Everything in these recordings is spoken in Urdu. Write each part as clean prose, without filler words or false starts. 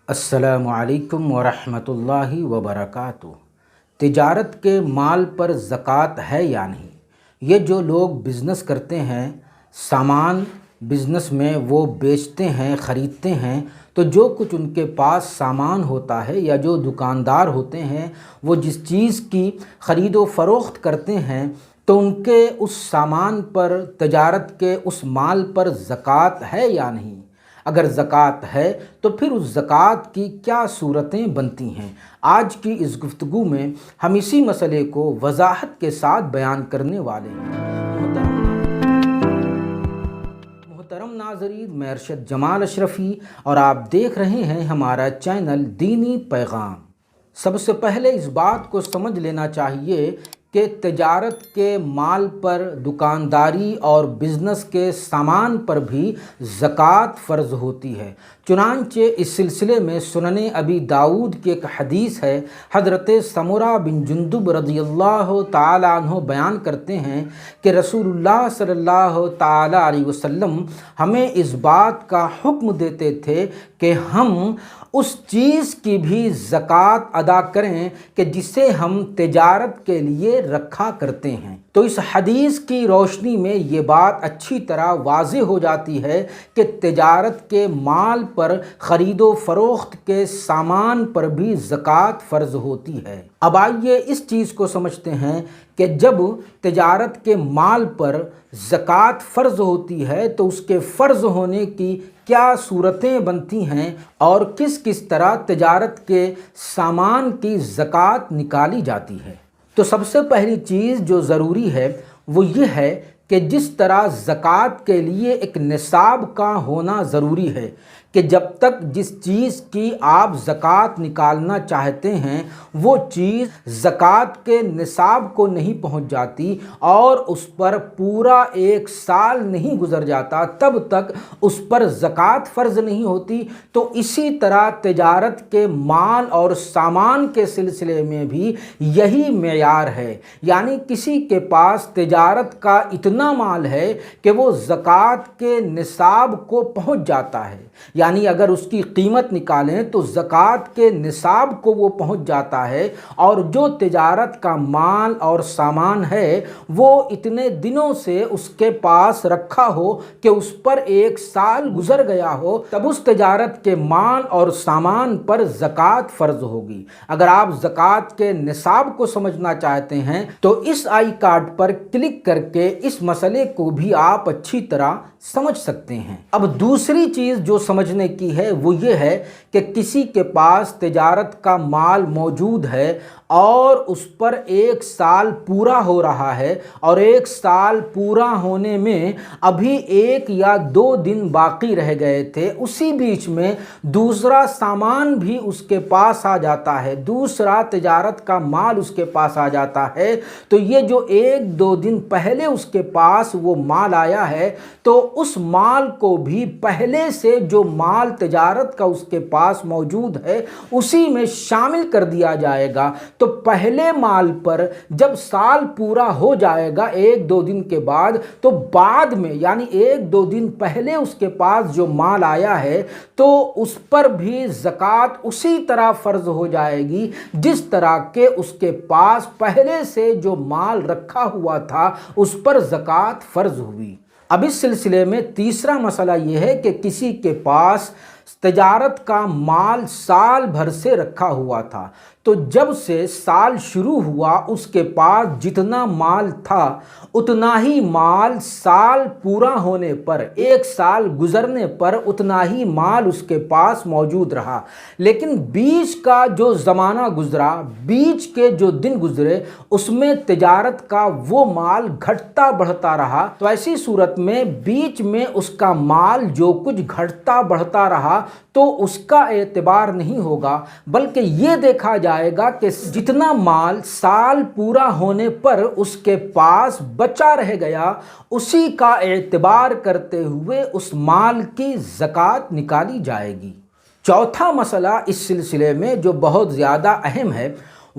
السلام علیکم ورحمۃ اللہ وبرکاتہ۔ تجارت کے مال پر زکوٰۃ ہے یا نہیں؟ یہ جو لوگ بزنس کرتے ہیں، سامان بزنس میں وہ بیچتے ہیں، خریدتے ہیں، تو جو کچھ ان کے پاس سامان ہوتا ہے یا جو دکاندار ہوتے ہیں وہ جس چیز کی خرید و فروخت کرتے ہیں تو ان کے اس سامان پر، تجارت کے اس مال پر زکوٰۃ ہے یا نہیں؟ اگر زکوٰۃ ہے تو پھر اس زکوٰۃ کی کیا صورتیں بنتی ہیں؟ آج کی اس گفتگو میں ہم اسی مسئلے کو وضاحت کے ساتھ بیان کرنے والے ہیں۔ محترم ناظرین، میں ارشد جمال اشرفی اور آپ دیکھ رہے ہیں ہمارا چینل دینی پیغام۔ سب سے پہلے اس بات کو سمجھ لینا چاہیے کہ تجارت کے مال پر، دکانداری اور بزنس کے سامان پر بھی زکوٰۃ فرض ہوتی ہے۔ چنانچہ اس سلسلے میں سنن ابی داؤد کی ایک حدیث ہے، حضرت سمرہ بن جندب رضی اللہ تعالی عنہ بیان کرتے ہیں کہ رسول اللہ صلی اللہ تعالی علیہ وسلم ہمیں اس بات کا حکم دیتے تھے کہ ہم اس چیز کی بھی زکوٰۃ ادا کریں کہ جسے ہم تجارت کے لیے رکھا کرتے ہیں۔ تو اس حدیث کی روشنی میں یہ بات اچھی طرح واضح ہو جاتی ہے کہ تجارت کے مال پر، خرید و فروخت کے سامان پر بھی زکوٰۃ فرض ہوتی ہے۔ اب آئیے اس چیز کو سمجھتے ہیں کہ جب تجارت کے مال پر زکوٰۃ فرض ہوتی ہے تو اس کے فرض ہونے کی کیا صورتیں بنتی ہیں اور کس کس طرح تجارت کے سامان کی زکوٰۃ نکالی جاتی ہے۔ تو سب سے پہلی چیز جو ضروری ہے وہ یہ ہے کہ جس طرح زکوٰۃ کے لیے ایک نصاب کا ہونا ضروری ہے کہ جب تک جس چیز کی آپ زکوٰۃ نکالنا چاہتے ہیں وہ چیز زکوٰۃ کے نصاب کو نہیں پہنچ جاتی اور اس پر پورا 1 سال نہیں گزر جاتا تب تک اس پر زکوٰۃ فرض نہیں ہوتی۔ تو اسی طرح تجارت کے مال اور سامان کے سلسلے میں بھی یہی معیار ہے، یعنی کسی کے پاس تجارت کا اتنا مال ہے کہ وہ زکوٰۃ کے نصاب کو پہنچ جاتا ہے، یعنی اگر اس کی قیمت نکالیں تو زکوٰۃ کے نصاب کو وہ پہنچ جاتا ہے، اور جو تجارت کا مال اور سامان ہے وہ اتنے دنوں سے اس کے پاس رکھا ہو کہ اس پر 1 سال گزر گیا ہو، تب اس تجارت کے مال اور سامان پر زکوٰۃ فرض ہوگی۔ اگر آپ زکوٰۃ کے نصاب کو سمجھنا چاہتے ہیں تو اس آئی کارڈ پر کلک کر کے اس مسئلے کو بھی آپ اچھی طرح سمجھ سکتے ہیں۔ اب دوسری چیز جو سمجھنے کی ہے وہ یہ ہے کہ کسی کے پاس تجارت کا مال موجود ہے اور اس پر 1 سال پورا ہو رہا ہے، اور 1 سال پورا ہونے میں ابھی 1 یا 2 دن باقی رہ گئے تھے، اسی بیچ میں دوسرا سامان بھی اس کے پاس آ جاتا ہے، دوسرا تجارت کا مال اس کے پاس آ جاتا ہے، تو یہ جو 1-2 دن پہلے اس کے پاس وہ مال آیا ہے تو اس مال کو بھی پہلے سے جو مال تجارت کا اس کے پاس موجود ہے اسی میں شامل کر دیا جائے گا۔ تو پہلے مال پر جب سال پورا ہو جائے گا 1-2 دن کے بعد، تو بعد میں یعنی 1-2 دن پہلے اس کے پاس جو مال آیا ہے تو اس پر بھی زکوٰۃ اسی طرح فرض ہو جائے گی جس طرح کہ اس کے پاس پہلے سے جو مال رکھا ہوا تھا اس پر زکوٰۃ فرض ہوئی۔ اب اس سلسلے میں تیسرا مسئلہ یہ ہے کہ کسی کے پاس تجارت کا مال سال بھر سے رکھا ہوا تھا، تو جب سے سال شروع ہوا اس کے پاس جتنا مال تھا اتنا ہی مال سال پورا ہونے پر، 1 سال گزرنے پر اتنا ہی مال اس کے پاس موجود رہا، لیکن بیچ کا جو زمانہ گزرا، بیچ کے جو دن گزرے اس میں تجارت کا وہ مال گھٹتا بڑھتا رہا، تو ایسی صورت میں بیچ میں اس کا مال جو کچھ گھٹتا بڑھتا رہا تو اس کا اعتبار نہیں ہوگا، بلکہ یہ دیکھا جائے گا کہ جتنا مال سال پورا ہونے پر اس کے پاس بچا رہ گیا اسی کا اعتبار کرتے ہوئے اس مال کی زکوٰۃ نکالی جائے گی۔ چوتھا مسئلہ اس سلسلے میں جو بہت زیادہ اہم ہے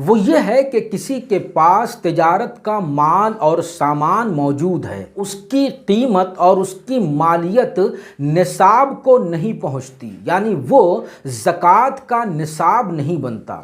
وہ یہ ہے کہ کسی کے پاس تجارت کا مال اور سامان موجود ہے، اس کی قیمت اور اس کی مالیت نصاب کو نہیں پہنچتی، یعنی وہ زکوٰۃ کا نصاب نہیں بنتا،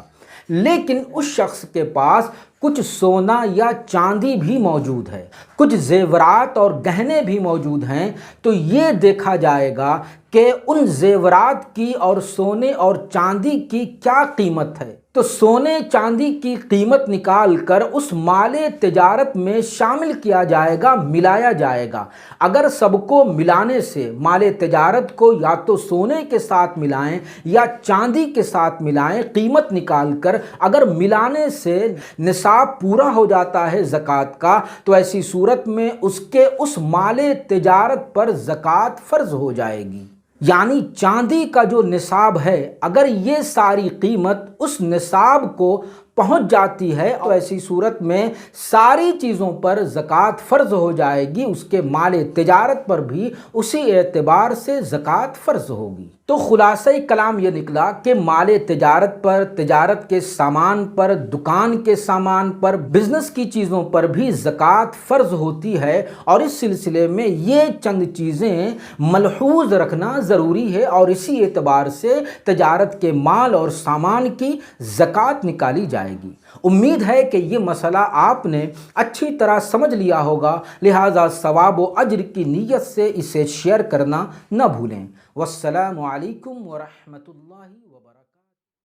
لیکن اس شخص کے پاس کچھ سونا یا چاندی بھی موجود ہے، کچھ زیورات اور گہنے بھی موجود ہیں، تو یہ دیکھا جائے گا کہ ان زیورات کی اور سونے اور چاندی کی کیا قیمت ہے، تو سونے چاندی کی قیمت نکال کر اس مال تجارت میں شامل کیا جائے گا، ملایا جائے گا۔ اگر سب کو ملانے سے مال تجارت کو یا تو سونے کے ساتھ ملائیں یا چاندی کے ساتھ ملائیں، قیمت نکال کر اگر ملانے سے نصاب پورا ہو جاتا ہے زکوٰۃ کا، تو ایسی صورت میں اس مال تجارت پر زکوٰۃ فرض ہو جائے گی۔ یعنی چاندی کا جو نصاب ہے، اگر یہ ساری قیمت اس نصاب کو پہنچ جاتی ہے تو ایسی صورت میں ساری چیزوں پر زکوٰۃ فرض ہو جائے گی، اس کے مال تجارت پر بھی اسی اعتبار سے زکوٰۃ فرض ہوگی۔ تو خلاصہ کلام یہ نکلا کہ مال تجارت پر، تجارت کے سامان پر، دکان کے سامان پر، بزنس کی چیزوں پر بھی زکوٰۃ فرض ہوتی ہے، اور اس سلسلے میں یہ چند چیزیں ملحوظ رکھنا ضروری ہے، اور اسی اعتبار سے تجارت کے مال اور سامان کی زکوٰۃ نکالی جائے گی۔ امید ہے کہ یہ مسئلہ آپ نے اچھی طرح سمجھ لیا ہوگا، لہٰذا ثواب و اجر کی نیت سے اسے شیئر کرنا نہ بھولیں۔ والسلام علیکم ورحمۃ اللہ۔